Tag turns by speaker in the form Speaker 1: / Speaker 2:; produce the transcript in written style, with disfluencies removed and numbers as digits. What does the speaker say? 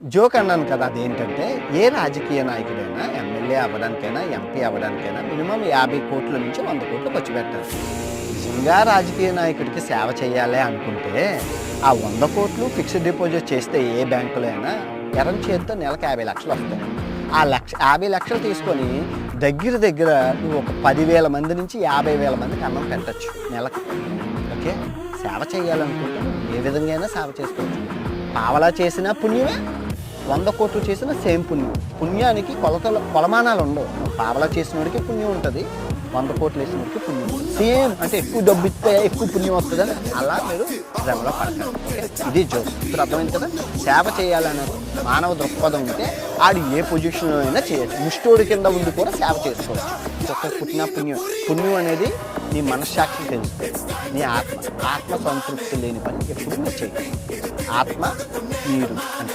Speaker 1: Joke అన్నాను కదా! అదేంటంటే, ఏ రాజకీయ నాయకుడైనా ఎమ్మెల్యే అవ్వడానికైనా, ఎంపీ అవ్వడానికైనా మినిమమ్ 50,00,00,000 నుంచి 100,00,00,000 ఖర్చు పెట్టాలి. నిజంగా రాజకీయ నాయకుడికి సేవ చేయాలి అనుకుంటే, ఆ 100,00,00,000 ఫిక్స్డ్ డిపాజిట్ చేస్తే ఏ బ్యాంకులో అయినా ఎర్రం చేత్తో నెలకు 50,00,000 వస్తాయి. ఆ 50,00,000 తీసుకొని దగ్గర దగ్గర నువ్వు ఒక 10,000 మంది నుంచి 50,000 మందికి అన్నం పెట్టొచ్చు నెలకు. ఓకే. సేవ చేయాలనుకుంటే నువ్వు ఏ విధంగా అయినా సేవ చేసుకోవచ్చు. పావలా చేసినా పుణ్యమే, 100,00,00,000 చేసినా సేమ్ పుణ్యం. పుణ్యానికి కొలమానాలు ఉండవు. పావలా చేసినోడికి పుణ్యం ఉంటుంది, 100,00,00,000 వేసినోడికి పుణ్యం ఉంటుంది. సేమ్ అంటే ఎక్కువ డబ్బు ఇస్తే ఎక్కువ పుణ్యం వస్తుందని అలా మీరు శ్రమలో పడతారు. ఓకే. ఇది జోక్. ఇప్పుడు అర్థమైంది కదా! సేవ చేయాలనే మానవ దృక్పథం ఉంటే ఆడు ఏ పొజిషన్లో అయినా చేయొచ్చు. ముష్టోడి కింద ఉండి కూడా సేవ చేసుకోవచ్చు. ఒక్క పుట్టిన పుణ్యం. పుణ్యం అనేది నీ మనశ్శాఖకి తెలుస్తుంది. నీ ఆత్మ సంతృప్తి లేని పని ఎప్పుడు మీరు చేయదు. ఆత్మ నీరు అంటే